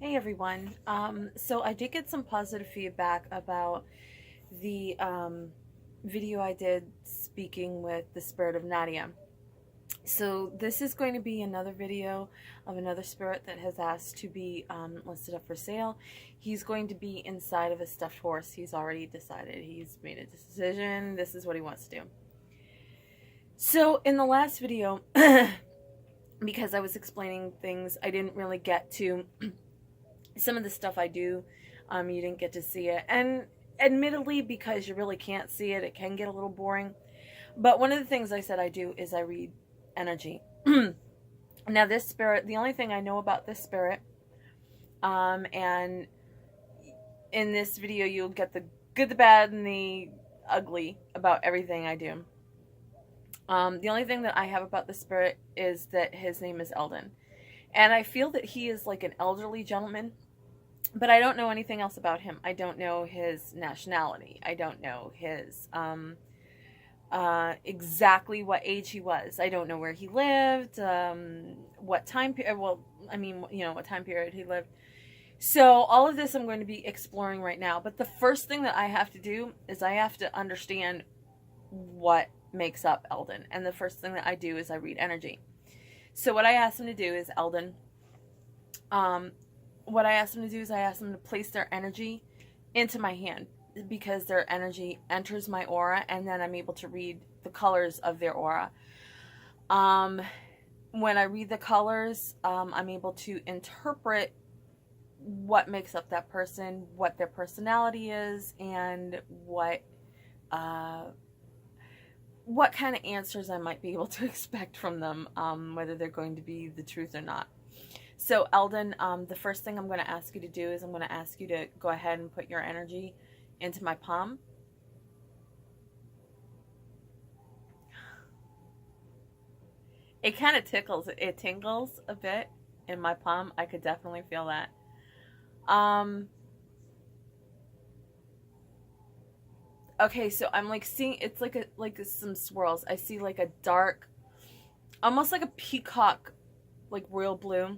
Hey everyone. So I did get some positive feedback about the video I did speaking with the spirit of Nadia. So this is going to be another video of another spirit that has asked to be listed up for sale. He's going to be inside of a stuffed horse. He's already decided. He's made a decision. This is what he wants to do. So in the last video, because I was explaining things, I didn't really get to some of the stuff I do. You didn't get to see it, and admittedly, because you really can't see it, it can get a little boring. But one of the things I said I do is I read energy. Now this spirit, the only thing I know about this spirit, and in this video you'll get the good, the bad, and the ugly about everything I do. The only thing that I have about the spirit is that his name is Eldon. And I feel that he is like an elderly gentleman, but I don't know anything else about him. I don't know his nationality. I don't know his exactly what age he was. I don't know where he lived, what time period. Well, I mean, what time period he lived. So all of this I'm going to be exploring right now. But the first thing that I have to do is I have to understand what makes up Eldon. And the first thing that I do is I read energy. So what I asked him to do is Eldon. What I asked him to do is I asked him to place their energy into my hand, because their energy enters my aura, and then I'm able to read the colors of their aura. When I read the colors, I'm able to interpret what makes up that person, what their personality is, and what kind of answers I might be able to expect from them, whether they're going to be the truth or not. So Eldon, the first thing I'm going to ask you to do is I'm going to ask you to go ahead and put your energy into my palm. It kind of tickles, it tingles a bit in my palm. I could definitely feel that. Okay, so I'm like seeing, it's like some swirls. I see like a dark, almost like a peacock, like royal blue.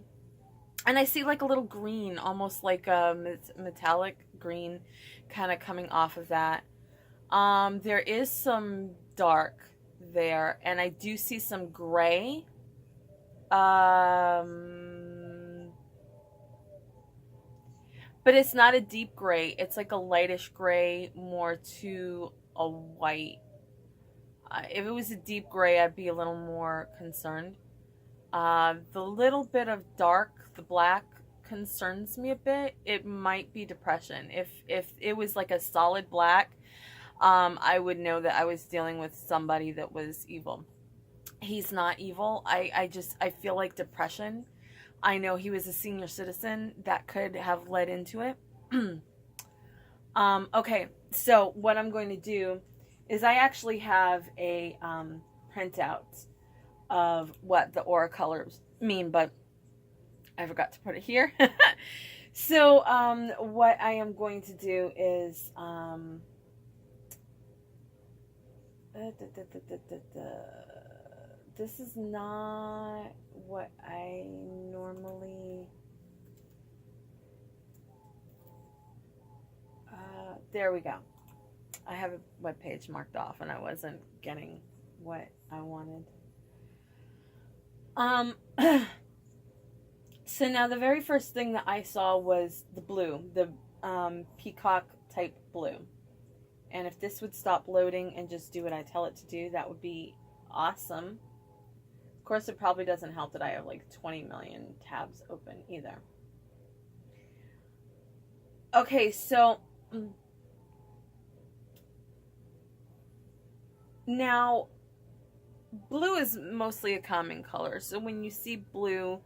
And I see like a little green, almost like a metallic green kind of coming off of that. There is some dark there, and I do see some gray. But it's not a deep gray. It's like a lightish gray, more to a white. If it was a deep gray, I'd be a little more concerned. The little bit of dark, the black, concerns me a bit. It might be depression. If it was like a solid black, I would know that I was dealing with somebody that was evil. He's not evil. I feel like depression. I know he was a senior citizen. That could have led into it. Okay, so what I'm going to do is I actually have a printout of what the aura colors mean, but I forgot to put it here. So what I am going to do is this is not what I normally there we go. I have a web page marked off and I wasn't getting what I wanted. So now the very first thing that I saw was the blue, the peacock type blue. And if this would stop loading and just do what I tell it to do, that would be awesome. Of course, it probably doesn't help that I have like 20 million tabs open either. Okay, so now blue is mostly a calming color. So when you see blue,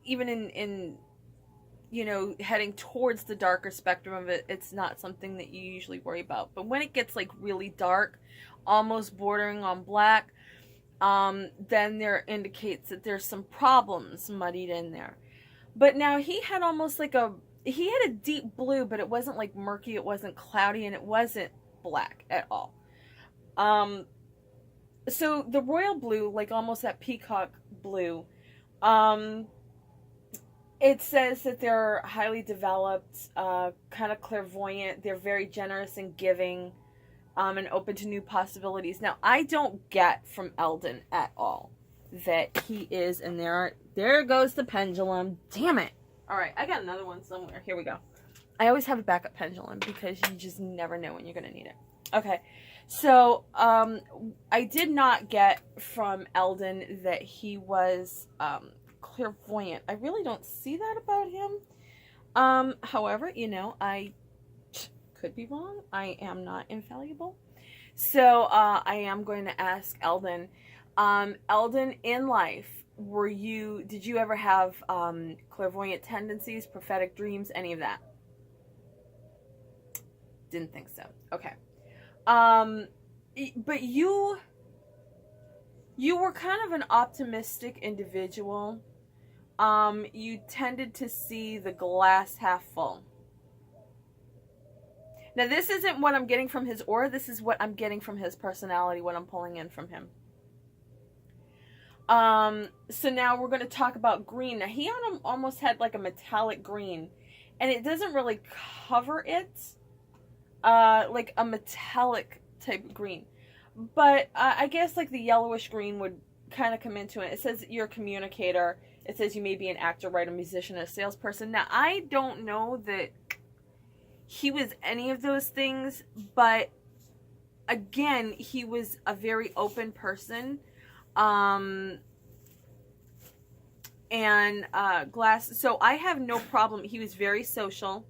even in heading towards the darker spectrum of it, it's not something that you usually worry about. But when it gets like really dark, almost bordering on black, then there indicates that there's some problems muddied in there. But now he had almost like he had a deep blue, but it wasn't like murky, it wasn't cloudy, and it wasn't black at all. So the royal blue, like almost that peacock blue, It says that they're highly developed, kind of clairvoyant. They're very generous and giving, and open to new possibilities. Now, I don't get from Eldon at all that he is, and there goes the pendulum. Damn it. All right, I got another one somewhere. Here we go. I always have a backup pendulum because you just never know when you're going to need it. Okay, so I did not get from Eldon that he was clairvoyant. I really don't see that about him. However, you know, I could be wrong. I am not infallible. So I am going to ask Eldon. Eldon, in life, did you ever have clairvoyant tendencies, prophetic dreams, any of that? Didn't think so. Okay. But you were kind of an optimistic individual. You tended to see the glass half full. Now, this isn't what I'm getting from his aura. This is what I'm getting from his personality, what I'm pulling in from him. So now we're going to talk about green. Now, he almost had like a metallic green, and it doesn't really cover it, like a metallic type of green. But I guess like the yellowish green would kind of come into it. It says you're a communicator. It says you may be an actor, writer, musician, a salesperson. Now, I don't know that he was any of those things, but again, he was a very open person. And glass. So I have no problem. He was very social.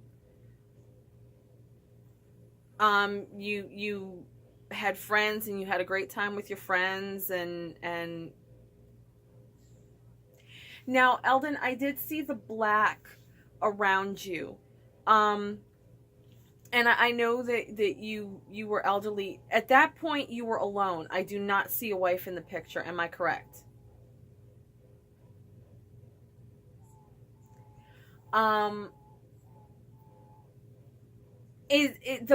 You had friends and you had a great time with your friends and now, Eldon, I did see the black around you. And I know that you were elderly. At that point, you were alone. I do not see a wife in the picture. Am I correct? The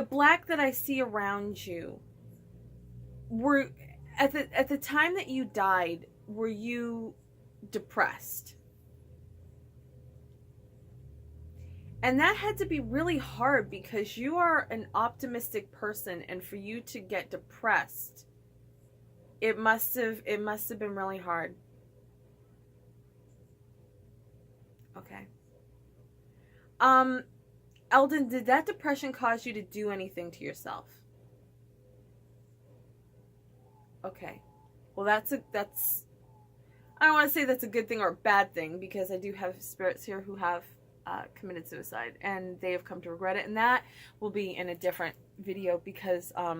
black that I see around you, were at the time that you died, were you depressed? And that had to be really hard because you are an optimistic person, and for you to get depressed, it must have been really hard. Okay. Eldon, did that depression cause you to do anything to yourself? Okay. Well, that's I don't want to say that's a good thing or a bad thing, because I do have spirits here who have committed suicide, and they have come to regret it, and that will be in a different video, because I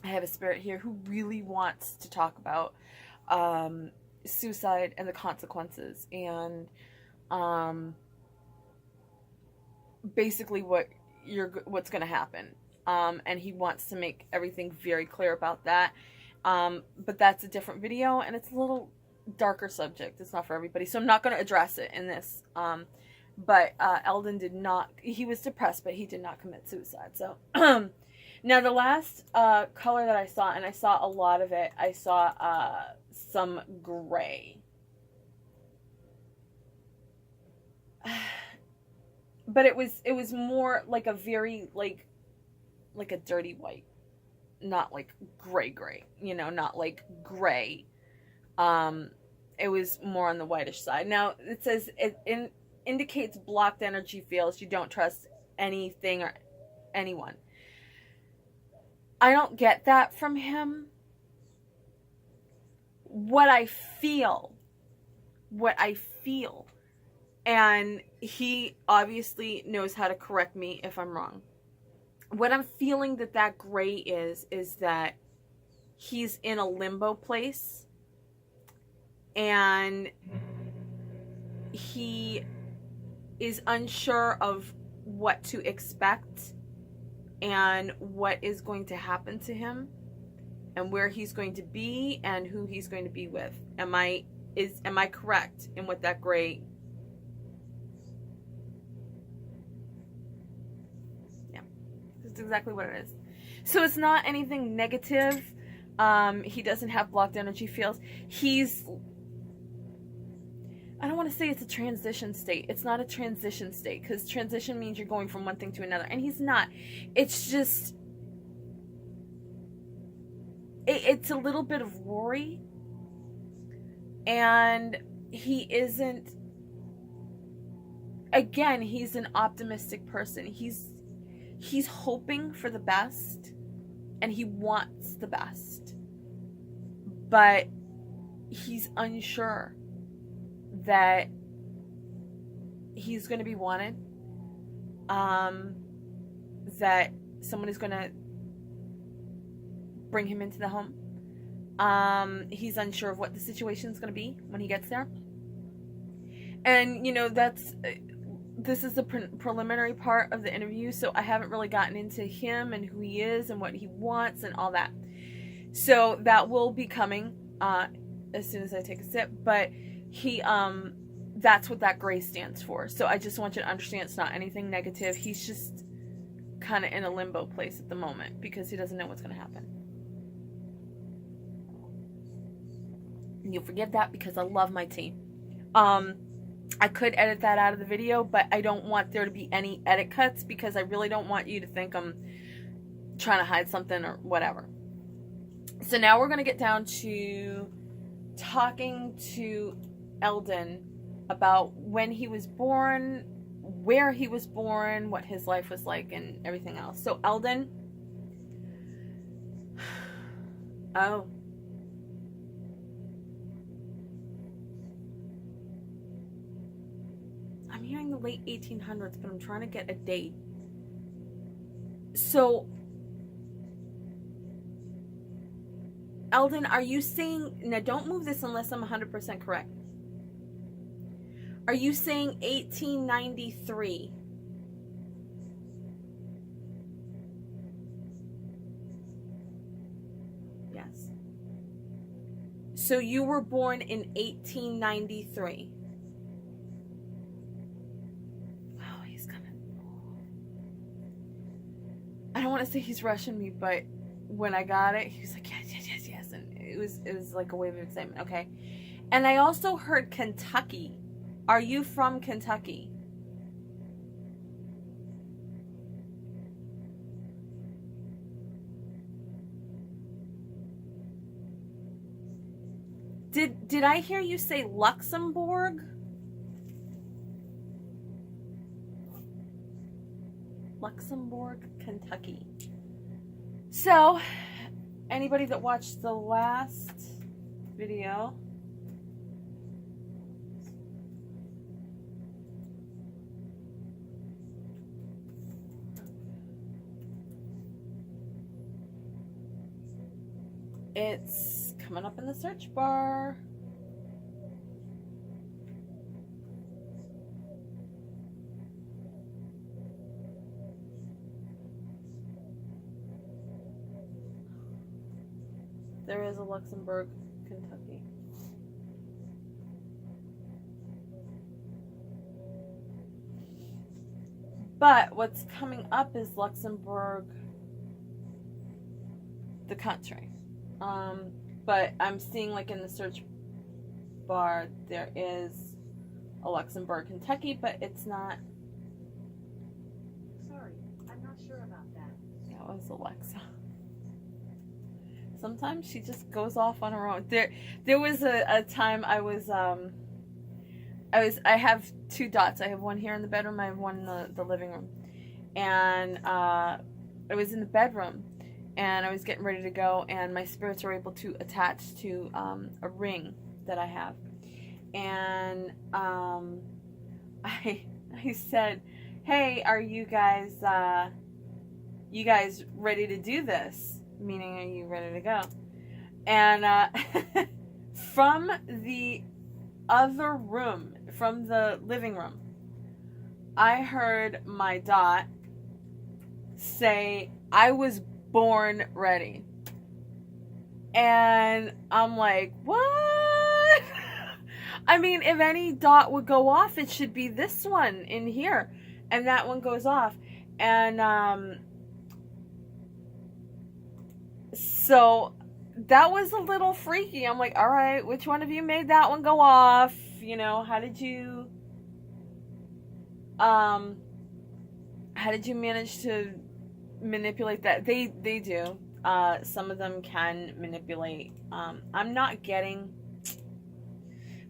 have a spirit here who really wants to talk about suicide and the consequences, and basically what's going to happen, and he wants to make everything very clear about that, but that's a different video, and it's a little darker subject. It's not for everybody, so I'm not going to address it in this. But Eldon did not, he was depressed, but he did not commit suicide. So now the last color that I saw, and I saw a lot of it, I saw some gray. But it was more like a very like a dirty white, not like gray, you know, not like gray. It was more on the whitish side. Now it says it indicates blocked energy fields. You don't trust anything or anyone. I don't get that from him. What I feel, and he obviously knows how to correct me if I'm wrong. What I'm feeling that gray is that he's in a limbo place, and he is unsure of what to expect and what is going to happen to him and where he's going to be and who he's going to be with. Am I correct in what that gray? Yeah, that's exactly what it is. So it's not anything negative. He doesn't have blocked energy fields. I don't want to say it's a transition state. It's not a transition state, because transition means you're going from one thing to another, and he's not. It's just, it's a little bit of worry, and he isn't, again, he's an optimistic person. He's hoping for the best, and he wants the best, but he's unsure that he's going to be wanted, that someone is going to bring him into the home. He's unsure of what the situation is going to be when he gets there. And, you know, this is the preliminary part of the interview, so I haven't really gotten into him and who he is and what he wants and all that. So that will be coming as soon as I take a sip, but he, that's what that gray stands for. So I just want you to understand it's not anything negative. He's just kind of in a limbo place at the moment because he doesn't know what's going to happen. And you'll forgive that because I love my tea. I could edit that out of the video, but I don't want there to be any edit cuts because I really don't want you to think I'm trying to hide something or whatever. So now we're going to get down to talking to Eldon about when he was born, where he was born, what his life was like, and everything else. So Eldon, oh, I'm hearing the late 1800s, but I'm trying to get a date. So Eldon, are you saying, now don't move this unless I'm 100% correct. Are you saying 1893? Yes. So you were born in 1893. Oh, he's coming. I don't want to say he's rushing me, but when I got it, he was like, yes, yes, yes, yes. And it was like a wave of excitement. Okay. And I also heard Kentucky. Are you from Kentucky? Did I hear you say Luxembourg? Luxembourg, Kentucky. So, anybody that watched the last video, it's coming up in the search bar. There is a Luxembourg, Kentucky. But what's coming up is Luxembourg, the country. But I'm seeing like in the search bar there is a Luxembourg, Kentucky, but it's not. Sorry, I'm not sure about that. That was Alexa. Sometimes she just goes off on her own. There was a time I have two dots. I have one here in the bedroom, I have one in the living room. And I was in the bedroom and I was getting ready to go, and my spirits were able to attach to a ring that I have. And I said, "Hey, are you guys ready to do this?" Meaning, are you ready to go? And from the other room, from the living room, I heard my dot say, "I was born ready." And I'm like, what? I mean, if any dot would go off, it should be this one in here. And that one goes off. And so that was a little freaky. I'm like, all right, which one of you made that one go off? you know, how did you manage to manipulate that? They do. Some of them can manipulate. I'm not getting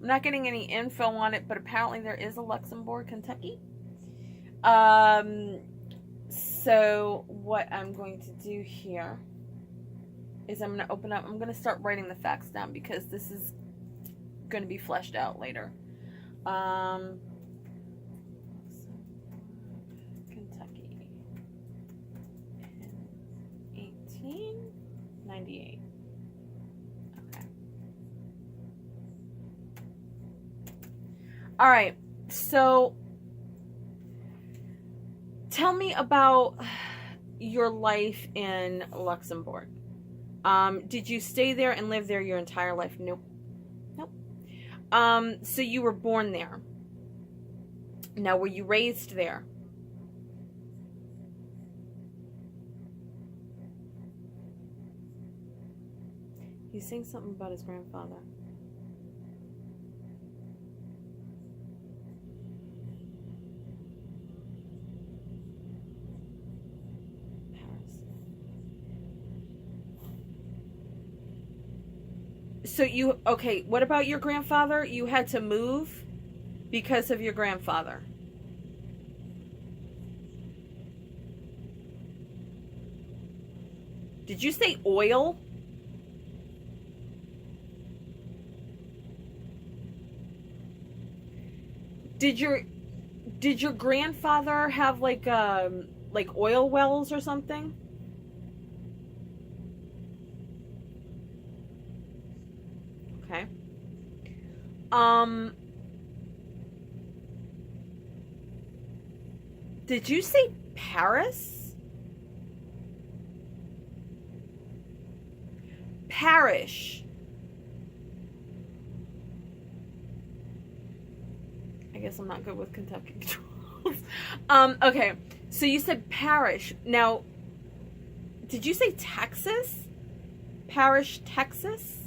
any info on it, but apparently there is a Luxembourg, Kentucky. So what I'm going to do here is I'm going to open up, I'm going to start writing the facts down because this is going to be fleshed out later. Kentucky in 1898. Okay. All right. So tell me about your life in Luxembourg. Did you stay there and live there your entire life? Nope. So you were born there. Now, were you raised there? He's saying something about his grandfather. So okay, what about your grandfather? You had to move because of your grandfather. Did you say oil? Did your grandfather have like oil wells or something? Okay. Did you say Paris? Parish. I guess I'm not good with Kentucky controls. Okay. So you said parish. Now, did you say Texas? Parish, Texas?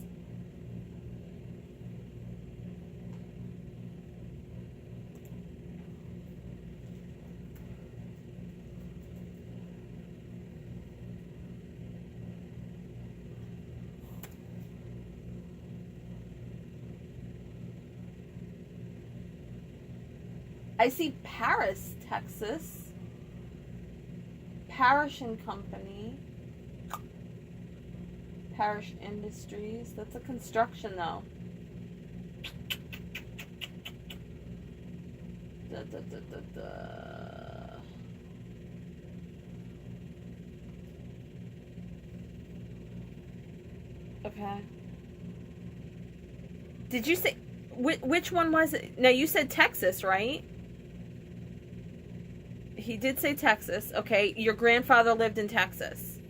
I see Paris, Texas. Parish and Company. Parish Industries. That's a construction, though. Okay. Did you say... Which one was it? Now, you said Texas, right? He did say Texas. Okay. Your grandfather lived in Texas.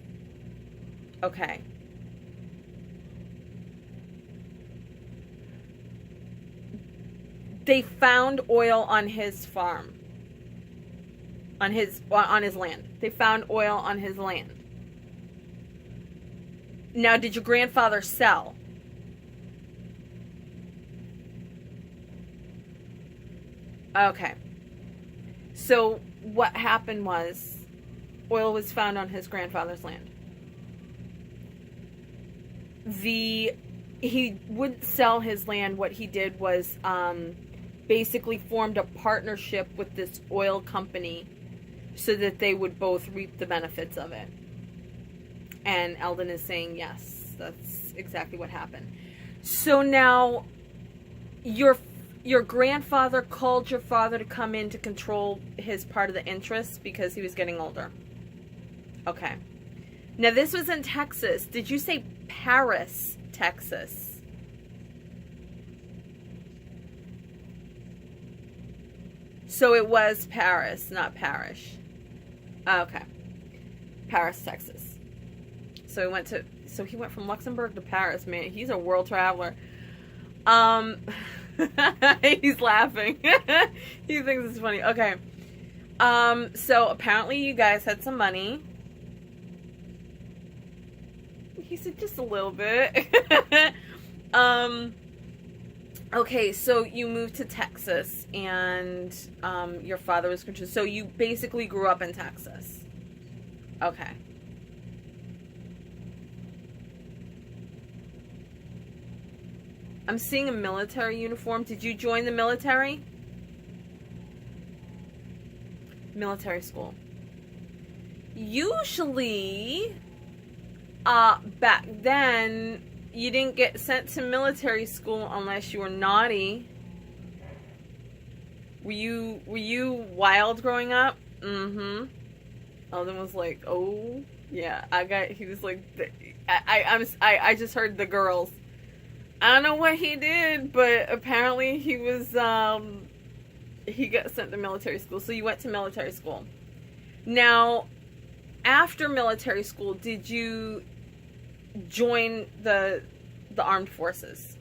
Okay. They found oil on his farm. On his land. They found oil on his land. Now, did your grandfather sell? Okay. So what happened was oil was found on his grandfather's land. He wouldn't sell his land. What he did was basically formed a partnership with this oil company so that they would both reap the benefits of it. And Eldon is saying, yes, that's exactly what happened. So now your grandfather called your father to come in to control his part of the interest because he was getting older. Okay. Now, this was in Texas. Did you say Paris, Texas? So it was Paris, not parish. Okay. Paris, Texas. So he went from Luxembourg to Paris, man. He's a world traveler. He's laughing. He thinks it's funny. Okay. So apparently you guys had some money. He said just a little bit. Okay, so you moved to Texas, and your father was Christian. So you basically grew up in Texas. Okay. I'm seeing a military uniform. Did you join the military? Military school. Usually, back then, you didn't get sent to military school unless you were naughty. Were you wild growing up? Mm-hmm. Eldon was like, oh yeah, he was like, I just heard the girls. I don't know what he did, but apparently he was he got sent to military school. So you went to military school. Now, after military school, did you join the armed forces?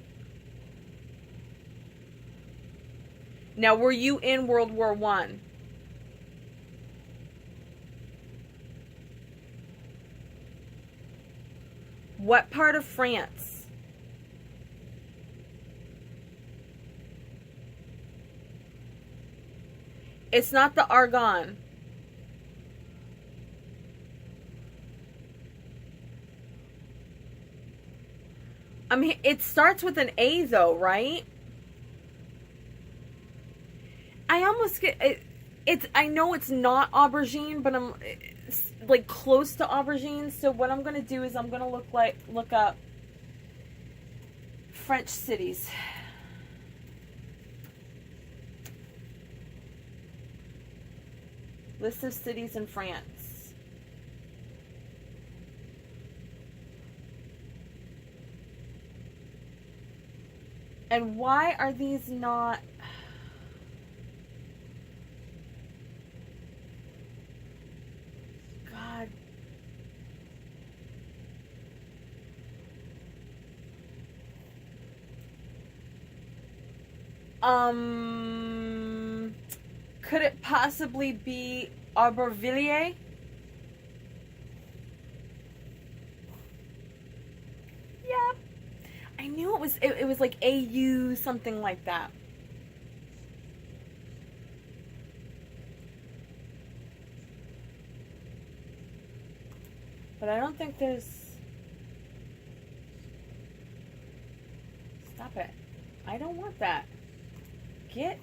Now, were you in World War One? What part of France? It's not the Argonne. I mean, it starts with an A though, right? I almost get it. I know it's not aubergine, but it's like close to aubergine. So what I'm gonna do is I'm gonna look up French cities. List of cities in France. And why are these not... God. Could it possibly be Aubervilliers? Yep. I knew it was like AU, something like that. But I don't think there's... Stop it. I don't want that. Get...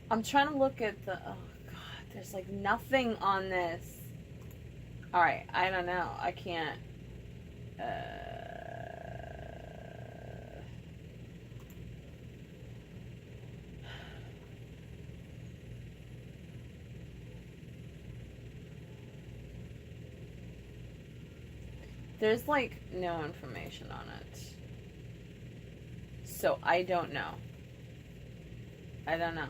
I'm trying to look at the... Oh, God. There's, like, nothing on this. Alright. I don't know. I can't... There's, like, no information on it. So, I don't know. I don't know.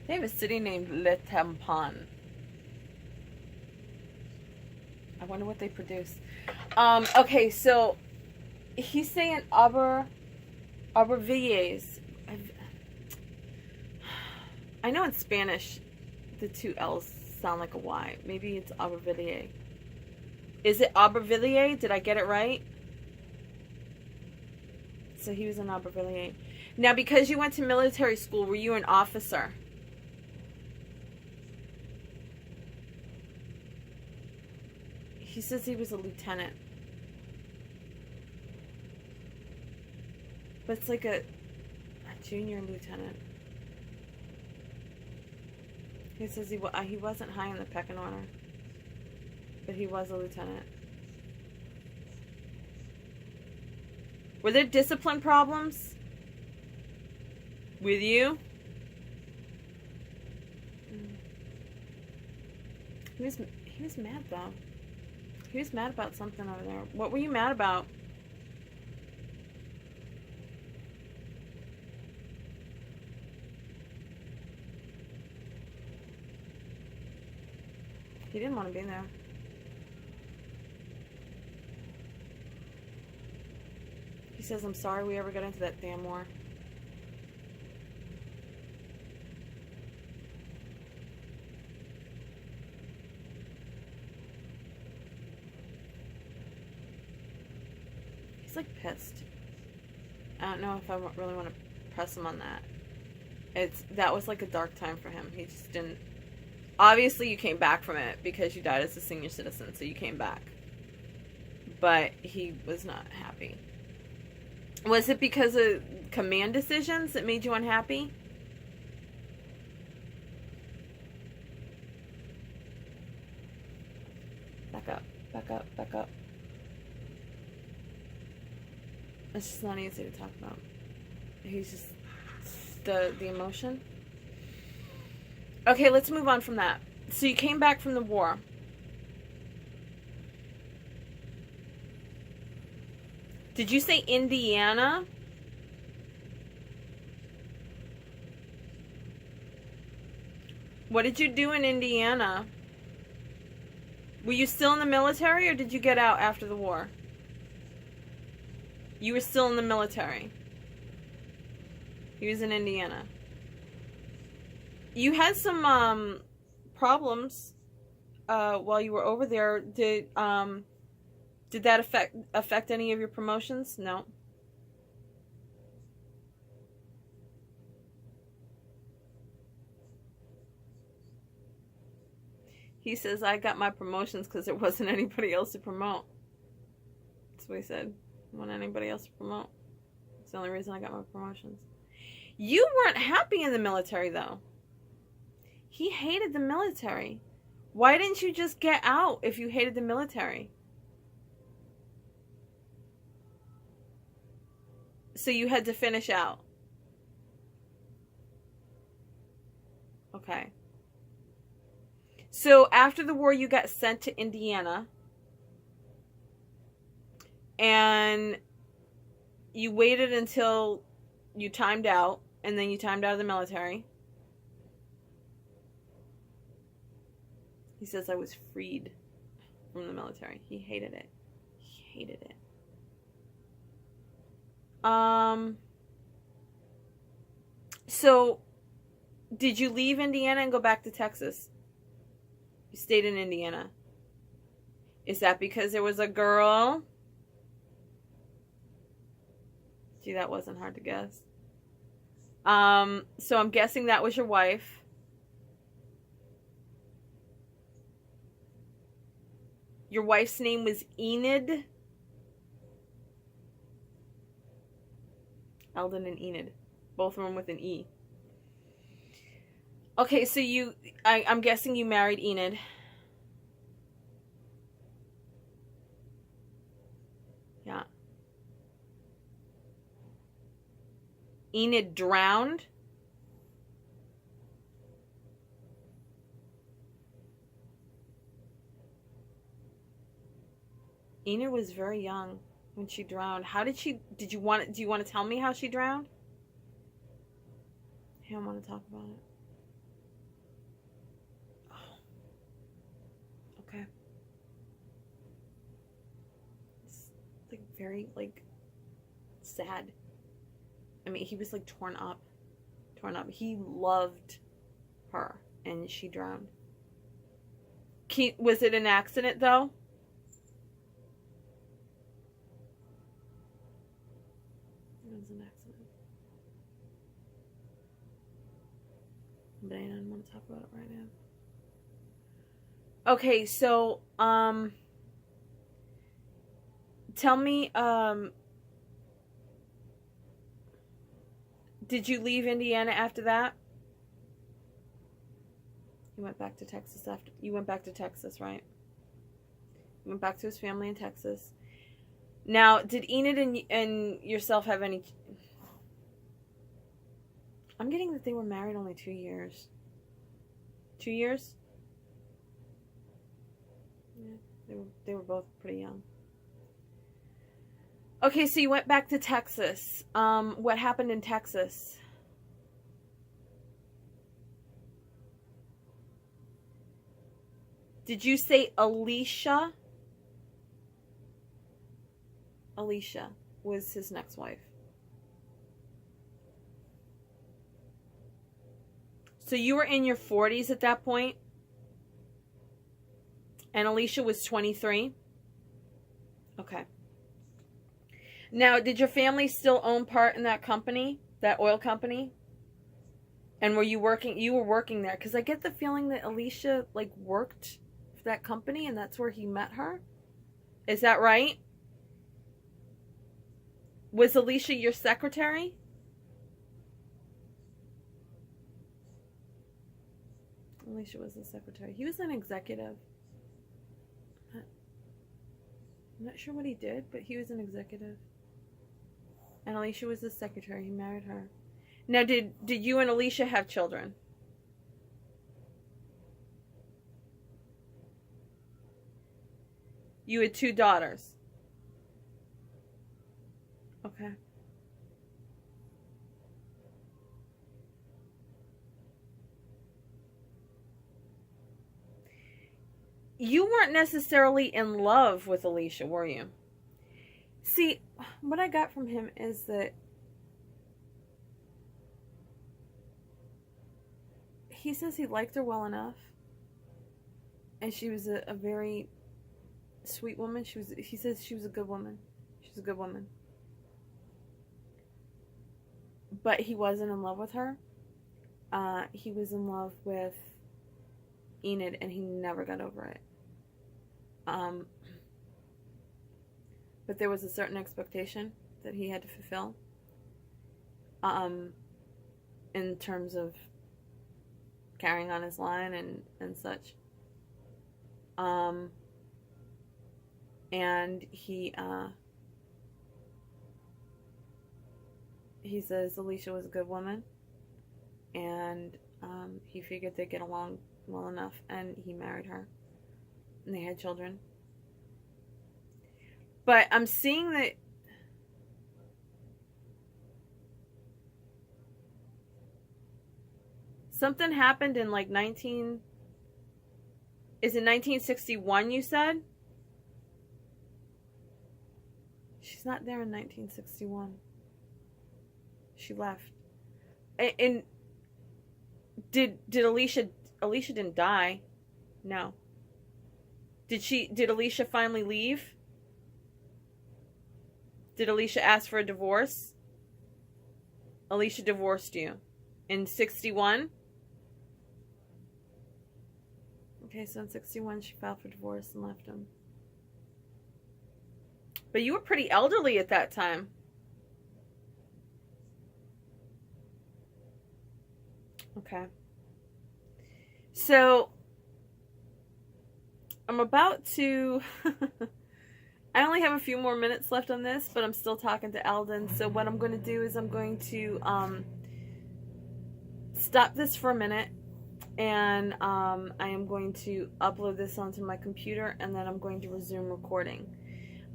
They have a city named Le Tampon. I wonder what they produce. Okay, so he's saying Aubervilliers. I know in Spanish the two L's sound like a Y. Maybe it's Aubervilliers. Is it Aubervilliers? Did I get it right? So he was an Aubervilliers. Now, because you went to military school, were you an officer? He says he was a lieutenant. But it's like a junior lieutenant. He says he wasn't high in the pecking order. But he was a lieutenant. Were there discipline problems with you? He was mad though. He was mad about something over there. What were you mad about? He didn't want to be there. He says, I'm sorry we ever got into that damn war. pissed. I don't know if I really want to press him on that. That was like a dark time for him. He just didn't. Obviously, you came back from it because you died as a senior citizen, so you came back. But he was not happy. Was it because of command decisions that made you unhappy? Back up, back up, back up. It's just not easy to talk about. He's just the emotion. Okay, let's move on from that. So you came back from the war. Did you say Indiana? What did you do in Indiana? Were you still in the military or did you get out after the war? You were still in the military. He was in Indiana. You had some problems while you were over there. Did that affect any of your promotions? No. He says, I got my promotions because there wasn't anybody else to promote. That's what he said. I want anybody else to promote. It's the only reason I got my promotions. You weren't happy in the military, though. He hated the military. Why didn't you just get out if you hated the military? So you had to finish out. Okay. So after the war, you got sent to Indiana. And you waited until you timed out. And then you timed out of the military. He says, I was freed from the military. He hated it. He hated it. So, did you leave Indiana and go back to Texas? You stayed in Indiana. Is that because there was a girl? Gee, that wasn't hard to guess. So I'm guessing that was your wife. Your wife's name was Enid. Eldon and Enid. Both of them with an E. Okay, so I'm guessing you married Enid. Yeah. Enid drowned. Enid was very young when she drowned. How did she, do you want to tell me how she drowned? I don't want to talk about it. Oh. Okay. It's like very sad. I mean, he was like torn up. He loved her and she drowned. Was it an accident though? But I don't want to talk about it right now. Okay, so tell me, did you leave Indiana after that? You went back to Texas after you went back to Texas, right? You went back to his family in Texas. Now, did Enid and yourself have any? I'm getting that they were married only 2 years. 2 years? Yeah, they were both pretty young. Okay, so you went back to Texas. What happened in Texas? Did you say Alicia? Alicia was his next wife. So you were in your 40s at that point? And Alicia was 23? Okay. Now, did your family still own part in that company, that oil company? And were you working? You were working there, because I get the feeling that Alicia like worked for that company, and that's where he met her. Is that right? Was Alicia your secretary? Alicia was the secretary. He was an executive. I'm not sure what he did, but he was an executive. And Alicia was the secretary. He married her. Now, did you and Alicia have children? You had 2 daughters. Okay. You weren't necessarily in love with Alicia, were you? See, what I got from him is that he says he liked her well enough, and she was a very sweet woman. He says she was a good woman. She's a good woman. But he wasn't in love with her. He was in love with Enid, and he never got over it. But there was a certain expectation that he had to fulfill. In terms of carrying on his line and such. And he says Alicia was a good woman, and he figured they'd get along well enough, and he married her, and they had children. But I'm seeing that something happened in like 1961, you said? She's not there in 1961. She left. And did Alicia didn't die? No. Did Alicia finally leave? Did Alicia ask for a divorce? Alicia divorced you in 61? Okay, so in 61 she filed for divorce and left him. But you were pretty elderly at that time. Okay. So, I'm about to... I only have a few more minutes left on this, but I'm still talking to Eldon. So what I'm going to do is I'm going to stop this for a minute. And I am going to upload this onto my computer, and then I'm going to resume recording.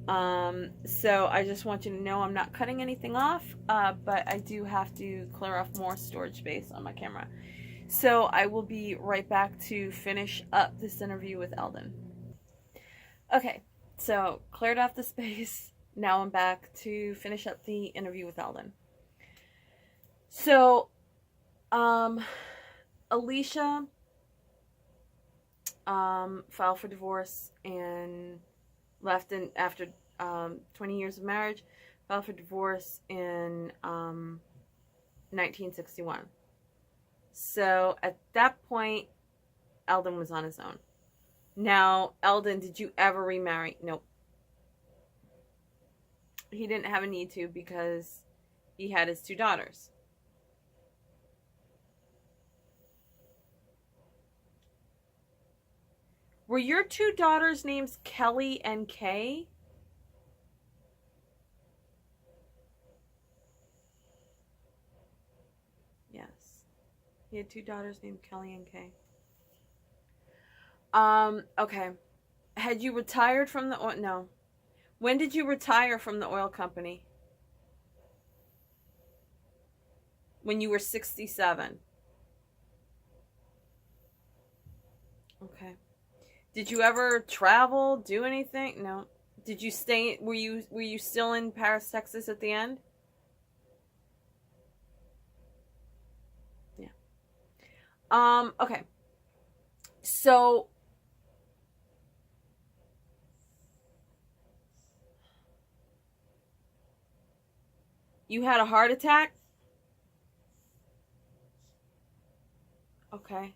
So I just want you to know I'm not cutting anything off, but I do have to clear off more storage space on my camera. So I will be right back to finish up this interview with Eldon. Okay, so cleared off the space. Now I'm back to finish up the interview with Eldon. So, Alicia filed for divorce and left after 20 years of marriage, filed for divorce in 1961. So at that point, Eldon was on his own. Now, Eldon, did you ever remarry? Nope. He didn't have a need to because he had his 2 daughters. Were your 2 daughters' names Kelly and Kay? Yes. He had 2 daughters named Kelly and Kay. Okay. Had you retired from the oil? No. When did you retire from the oil company? When you were 67. Okay. Did you ever travel, do anything? No. Did you stay, were you still in Paris, Texas at the end? Yeah. Okay. So You had a heart attack? Okay.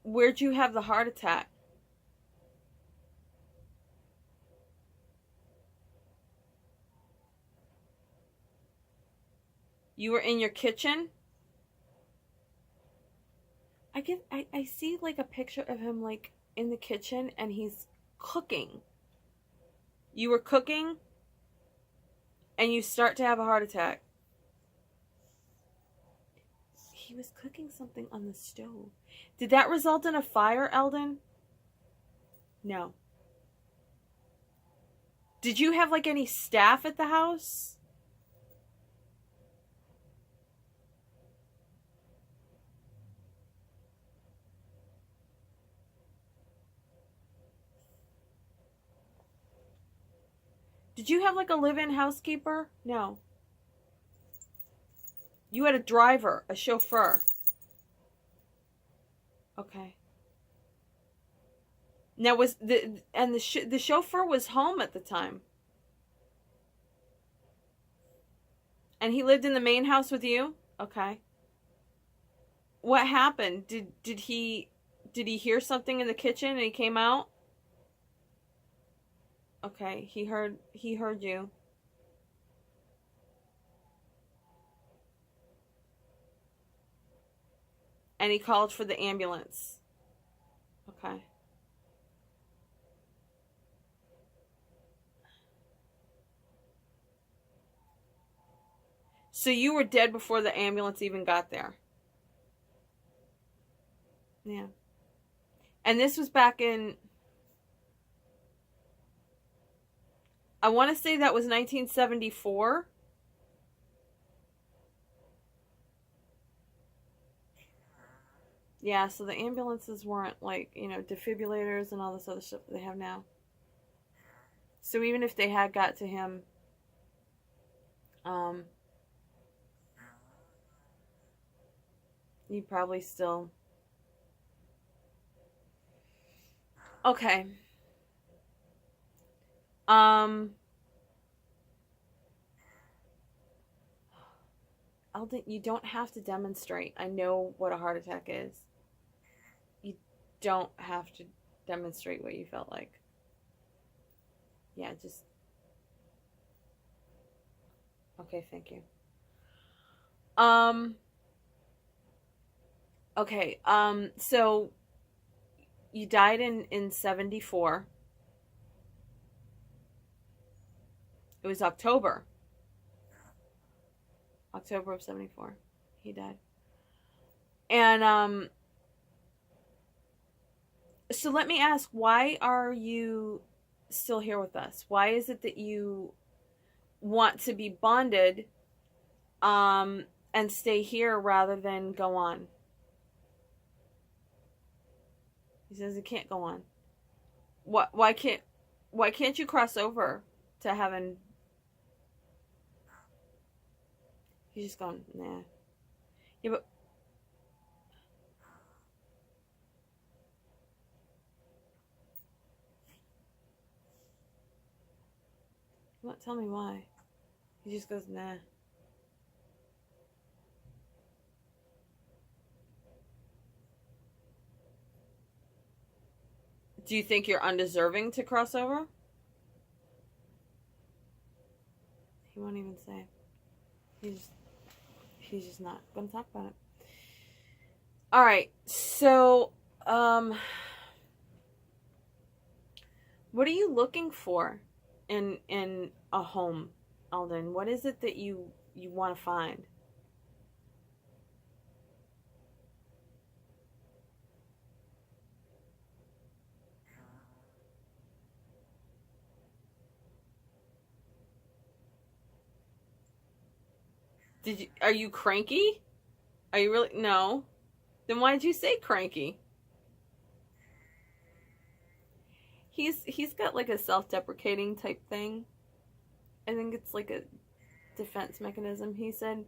Where'd you have the heart attack? You were in your kitchen? I see like a picture of him like in the kitchen and he's cooking. You were cooking and you start to have a heart attack. He was cooking something on the stove. Did that result in a fire, Eldon? No. Did you have like any staff at the house? Did you have like a live-in housekeeper? No. You had a driver, a chauffeur. Okay. Now was the chauffeur was home at the time? And he lived in the main house with you? Okay. What happened? Did he hear something in the kitchen and he came out? Okay, he heard you. And he called for the ambulance. Okay. So you were dead before the ambulance even got there. Yeah. And this was back in, I want to say that was 1974. Yeah, so the ambulances weren't like, defibrillators and all this other stuff that they have now. So even if they had got to him, you probably still. Okay. Eldon, you don't have to demonstrate. I know what a heart attack is. You don't have to demonstrate what you felt like. Yeah, just. Okay, thank you. Okay, so you died in 74. It was October of 74. He died. And so let me ask, why are you still here with us? Why is it that you want to be bonded and stay here rather than go on? He says it can't go on. Why can't you cross over to heaven? He's just gone, nah. Yeah, but what? Tell me why. He just goes, nah. Do you think you're undeserving to cross over? He won't even say. He's just not going to talk about it. All right. So, what are you looking for in a home, Eldon? What is it that you want to find? Are you cranky? Are you really? No. Then why did you say cranky? He's got like a self-deprecating type thing. I think it's like a defense mechanism. He said,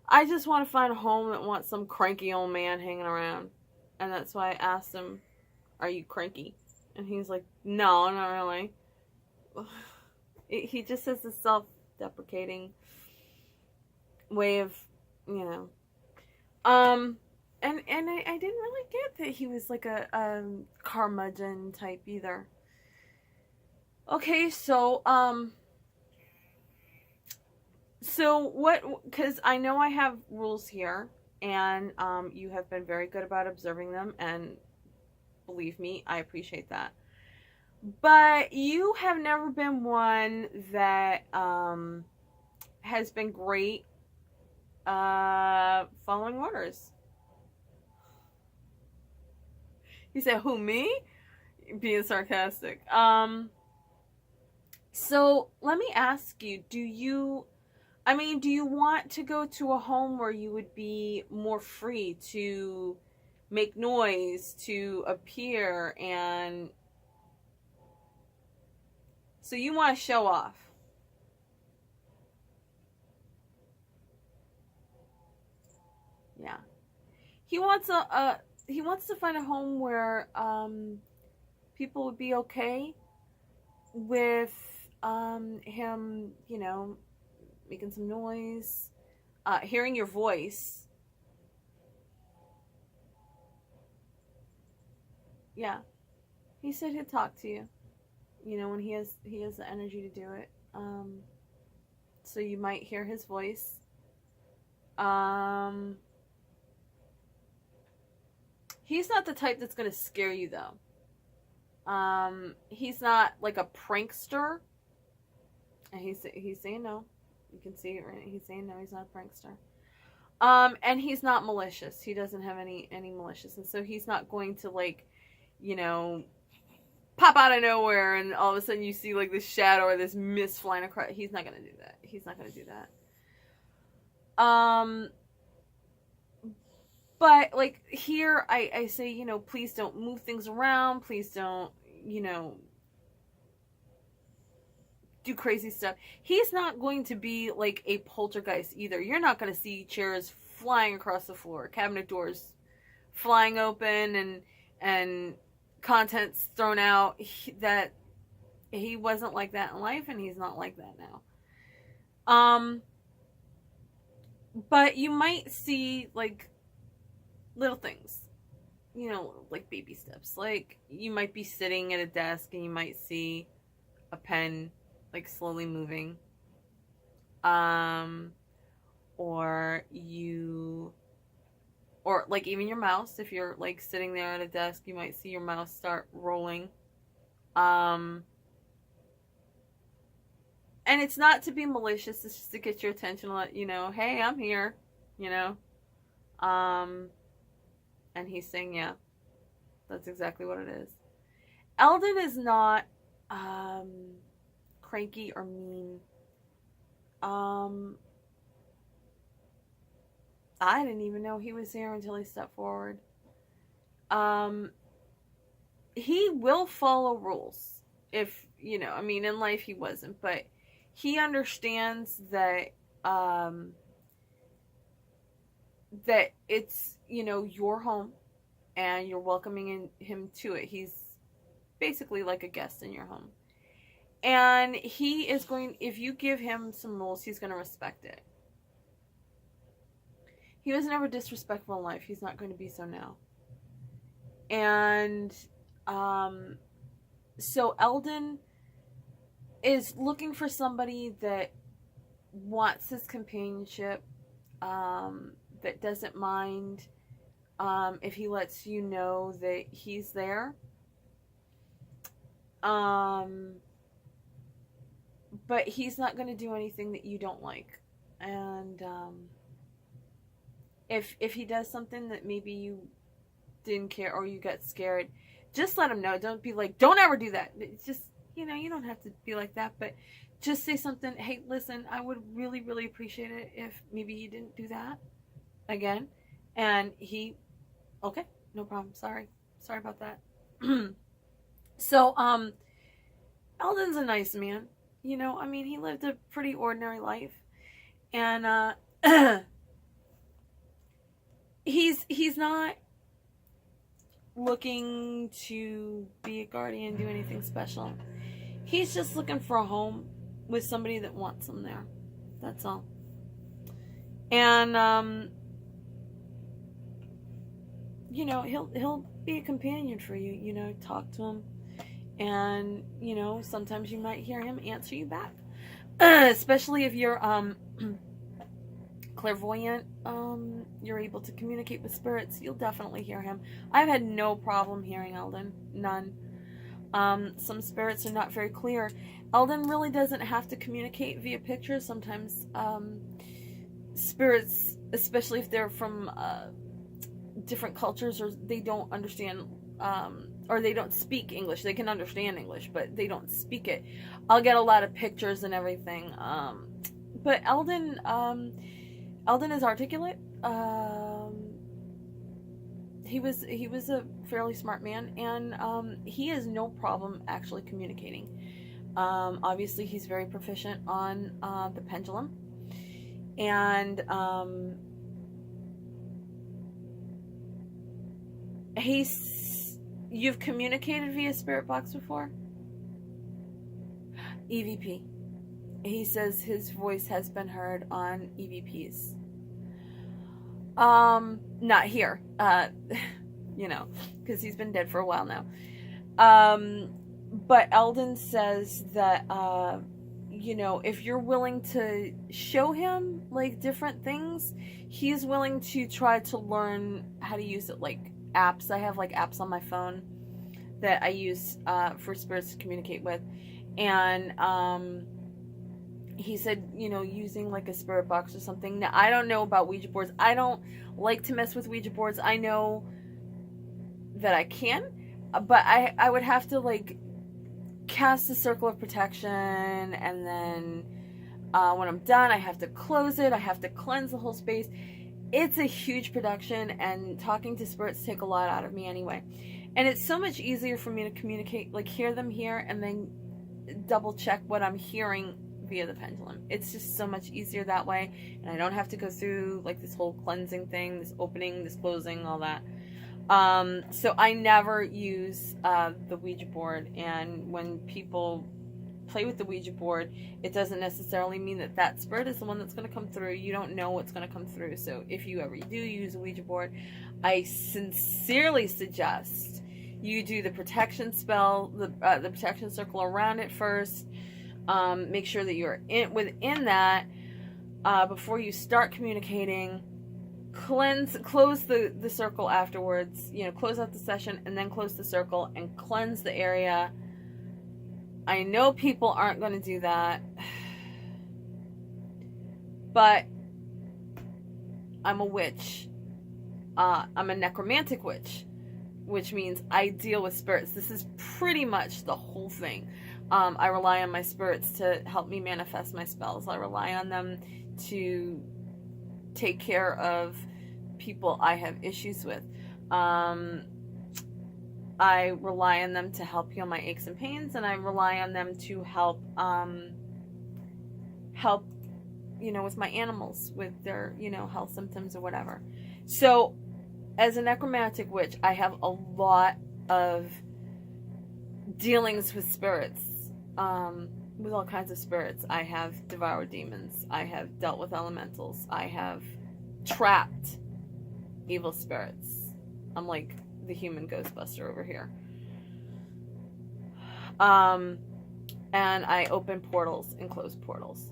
I just want to find a home that wants some cranky old man hanging around. And that's why I asked him, are you cranky? And he's like, no, not really. He just has a self-deprecating way of, you know. And I didn't really get that he was like a curmudgeon type either. Okay, so what? Because I know I have rules here, and you have been very good about observing them, and believe me, I appreciate that. But you have never been one that has been great following orders. He said, "Who, me?" Being sarcastic. So let me ask you: do you want to go to a home where you would be more free to make noise, to appear, and so you want to show off? Yeah. He wants to find a home where people would be okay with him, making some noise, hearing your voice. Yeah. He said he'd talk to you. When he has the energy to do it. So you might hear his voice. He's not the type that's gonna scare you though. He's not like a prankster. And he's saying no. You can see it right. He's saying no. He's not a prankster. And he's not malicious. He doesn't have any malicious, and so he's not going to pop out of nowhere and all of a sudden you see like this shadow or this mist flying across. He's not gonna do that. He's not gonna do that. But like here, I say, please don't move things around. Please don't, do crazy stuff. He's not going to be like a poltergeist either. You're not going to see chairs flying across the floor, cabinet doors flying open, and contents thrown out. He wasn't like that in life, and he's not like that now. But you might see like little things, like baby steps. Like you might be sitting at a desk and you might see a pen like slowly moving, or like even your mouse. If you're like sitting there at a desk, you might see your mouse start rolling. And it's not to be malicious, it's just to get your attention, let you know, hey, I'm here, and he's saying, yeah, that's exactly what it is. Eldon is not cranky or mean. I didn't even know he was here until he stepped forward. He will follow rules. If, in life he wasn't, but he understands that that it's, your home and you're welcoming him to it. He's basically like a guest in your home. And he is going, if you give him some rules, he's going to respect it. He was never disrespectful in life. He's not going to be so now. And so Eldon is looking for somebody that wants his companionship, that doesn't mind if he lets you know that he's there. But he's not going to do anything that you don't like. And if he does something that maybe you didn't care or you got scared, just let him know. Don't be like, don't ever do that. It's just, you don't have to be like that, but just say something. Hey, listen, I would really, really appreciate it if maybe you didn't do that again. And he, okay, no problem. Sorry about that. So, Eldon's a nice man. He lived a pretty ordinary life. And, he's not looking to be a guardian, do anything special. He's just looking for a home with somebody that wants them there. That's all. And you know, he'll be a companion for you. You know, talk to him, and you know, sometimes you might hear him answer you back, especially if you're clairvoyant. You're able to communicate with spirits. You'll definitely hear him. I've had no problem hearing Eldon, none. Some spirits are not very clear. Eldon really doesn't have to communicate via pictures. Sometimes spirits, especially if they're from different cultures, or they don't understand, or they don't speak English. They can understand English, but they don't speak it. I'll get a lot of pictures and everything. But Eldon is articulate. He was a fairly smart man, and he has no problem actually communicating. Obviously, he's very proficient on the pendulum, and you've communicated via spirit box before? EVP. He says his voice has been heard on EVPs. Not here, you know, because he's been dead for a while now. But Eldon says that, you know, if you're willing to show him, like, different things, he's willing to try to learn how to use it, like apps. I have, like, apps on my phone that I use for spirits to communicate with. And, he said, you know, using like a spirit box or something. Now, I don't know about Ouija boards. I don't like to mess with Ouija boards. I know that I can, but I would have to like cast a circle of protection, and then when I'm done, I have to close it. I have to cleanse the whole space. It's a huge production, and talking to spirits take a lot out of me anyway. And it's so much easier for me to communicate, like hear them here, and then double check what I'm hearing via the pendulum. It's just so much easier that way, and I don't have to go through like this whole cleansing thing, this opening, this closing, all that. So I never use the Ouija board, and when people play with the Ouija board, it doesn't necessarily mean that that spirit is the one that's going to come through. You don't know what's going to come through. So if you ever do use a Ouija board, I sincerely suggest you do the protection spell, the protection circle around it first. Make sure that you're within that before you start communicating. Close the circle afterwards. You know, close out the session and then close the circle and cleanse the area. I know people aren't going to do that, but I'm a witch. I'm a necromantic witch, which means I deal with spirits. This is pretty much the whole thing. I rely on my spirits to help me manifest my spells. I rely on them to take care of people I have issues with. I rely on them to help heal my aches and pains, and I rely on them to help, you know, with my animals, with their, you know, health symptoms or whatever. So, as a necromantic witch, I have a lot of dealings with spirits, with all kinds of spirits. I have devoured demons. I have dealt with elementals. I have trapped evil spirits. I'm like the human Ghostbuster over here. And I open portals and close portals.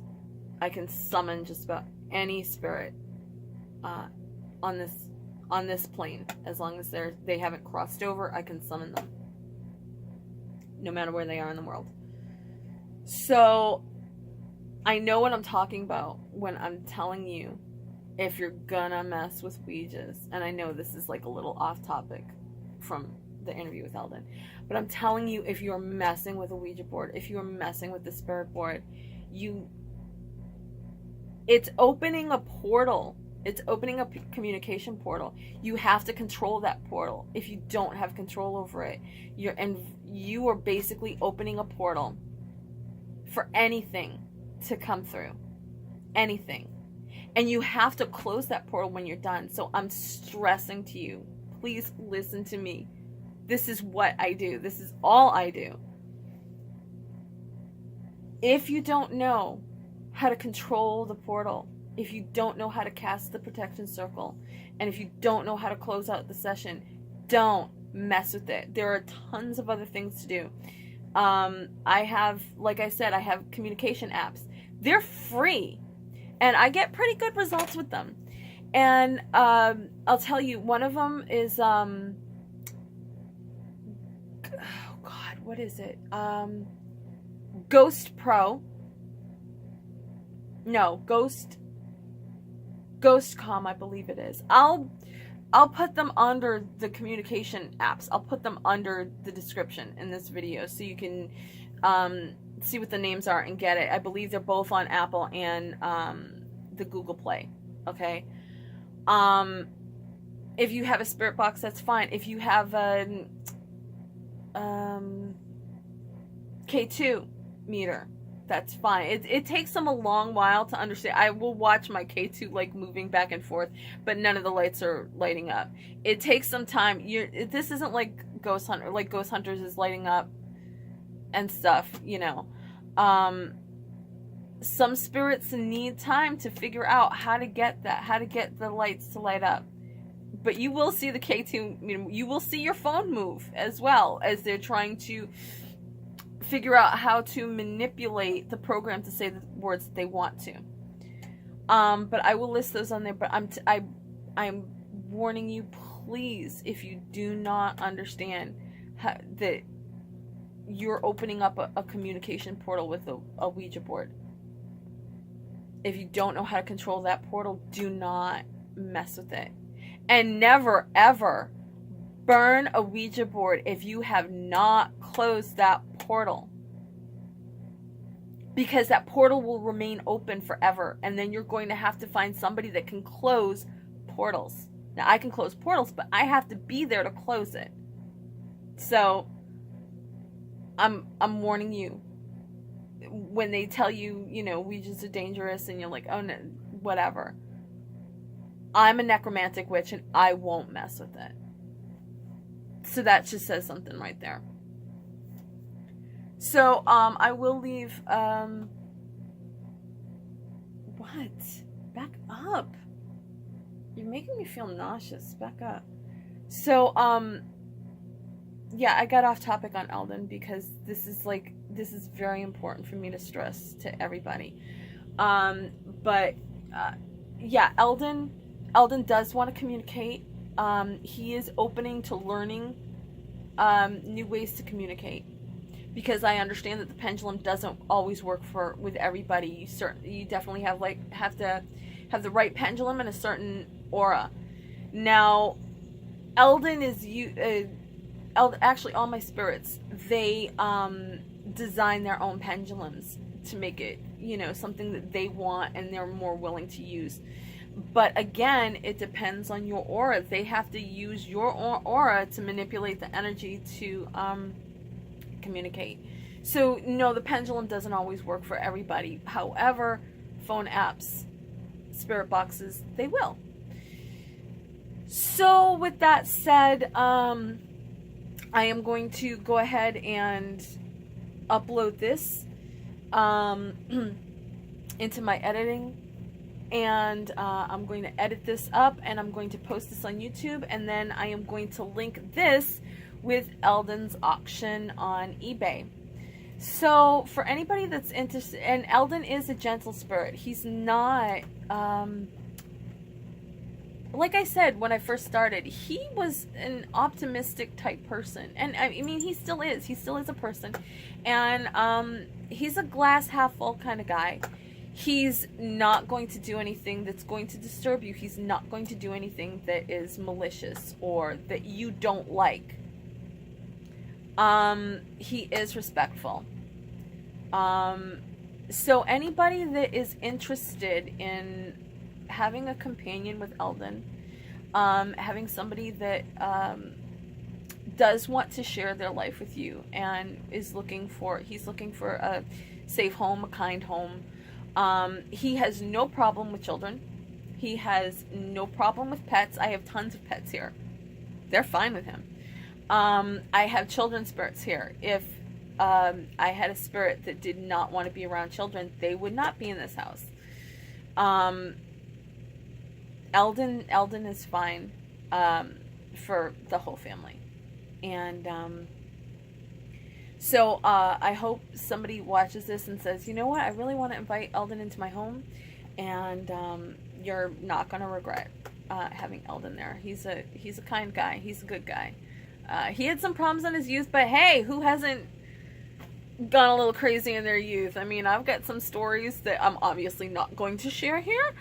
I can summon just about any spirit on this plane, as long as they haven't crossed over. I can summon them, no matter where they are in the world. So I know what I'm talking about when I'm telling you, if you're gonna mess with Ouijas, and I know this is like a little off topic from the interview with Eldon, but I'm telling you, if you're messing with a Ouija board, if you're messing with the spirit board, it's opening a portal. It's opening a communication portal. You have to control that portal. If you don't have control over it, you are basically opening a portal for anything to come through. Anything. And you have to close that portal when you're done. So I'm stressing to you, please listen to me. This is what I do. This is all I do. If you don't know how to control the portal, if you don't know how to cast the protection circle, and if you don't know how to close out the session, don't mess with it. There are tons of other things to do. I have, like I said, I have communication apps. They're free, and I get pretty good results with them. And I'll tell you, one of them is, oh God, what is it? Ghost Pro. No, Ghostcom, I believe it is. I'll put them under the communication apps. I'll put them under the description in this video so you can see what the names are and get it. I believe they're both on Apple and the Google Play. Okay. If you have a spirit box, that's fine. If you have a K2 meter, that's fine. It takes them a long while to understand. I will watch my K2 like moving back and forth, but none of the lights are lighting up. It takes some time. This isn't like Ghost Hunter. Like Ghost Hunters is lighting up and stuff, you know. Some spirits need time to figure out how to get the lights to light up. But you will see the K2, you will see your phone move as well as they're trying to figure out how to manipulate the program to say the words that they want to. But I will list those on there. But I'm warning you, please, if you do not understand that you're opening up a communication portal with a Ouija board. If you don't know how to control that portal, do not mess with it. And never, ever burn a Ouija board if you have not closed that portal. Because that portal will remain open forever. And then you're going to have to find somebody that can close portals. Now, I can close portals, but I have to be there to close it. So, I'm warning you. When they tell you, you know, Ouijas are dangerous, and you're like, oh no, whatever. I'm a necromantic witch, and I won't mess with it. So that just says something right there. So, I will leave, what? Back up. You're making me feel nauseous. Back up. So, yeah, I got off topic on Eldon because this is very important for me to stress to everybody. Yeah, Eldon does want to communicate. He is opening to learning new ways to communicate, because I understand that the pendulum doesn't always work with everybody. You definitely have to have the right pendulum and a certain aura. Now, Eldon is actually all my spirits, they design their own pendulums to make it, you know, something that they want and they're more willing to use. But again, it depends on your aura. They have to use your aura to manipulate the energy to communicate. So no, the pendulum doesn't always work for everybody. However, phone apps, spirit boxes, they will. So with that said, I am going to go ahead and upload this into my editing, and I'm going to edit this up, and I'm going to post this on YouTube, and then I am going to link this with Eldon's auction on eBay. So for anybody that's interested, and Eldon is a gentle spirit. He's not like I said when I first started, he was an optimistic type person, and I mean he still is a person, and he's a glass half full kind of guy. He's not going to do anything that's going to disturb you. He's not going to do anything that is malicious or that you don't like. He is respectful. So anybody that is interested in having a companion with Eldon, having somebody that does want to share their life with you and he's looking for a safe home, a kind home. He has no problem with children. He has no problem with pets. I have tons of pets here. They're fine with him. I have children spirits here. If I had a spirit that did not want to be around children, they would not be in this house. Eldon is fine for the whole family. And so I hope somebody watches this and says, you know what, I really want to invite Eldon into my home, and you're not going to regret having Eldon there. He's a kind guy. He's a good guy. He had some problems in his youth, but hey, who hasn't gone a little crazy in their youth? I mean, I've got some stories that I'm obviously not going to share here.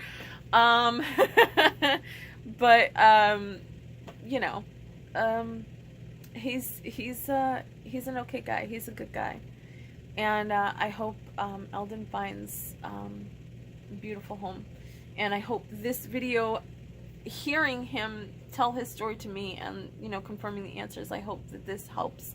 But you know, he's an okay guy. He's a good guy, and I hope Eldon finds a beautiful home, and I hope this video, hearing him tell his story to me and, you know, confirming the answers, I hope that this helps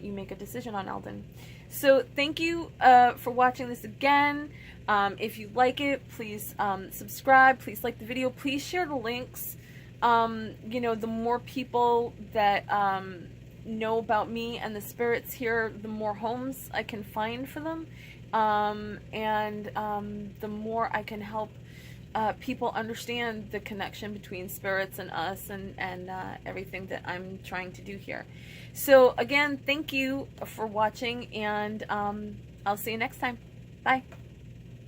you make a decision on Eldon. So thank you for watching this again. If you like it, please subscribe, please like the video, please share the links. You know, the more people that know about me and the spirits here, the more homes I can find for them, and the more I can help people understand the connection between spirits and us, and everything that I'm trying to do here. So again, thank you for watching, and I'll see you next time. Bye.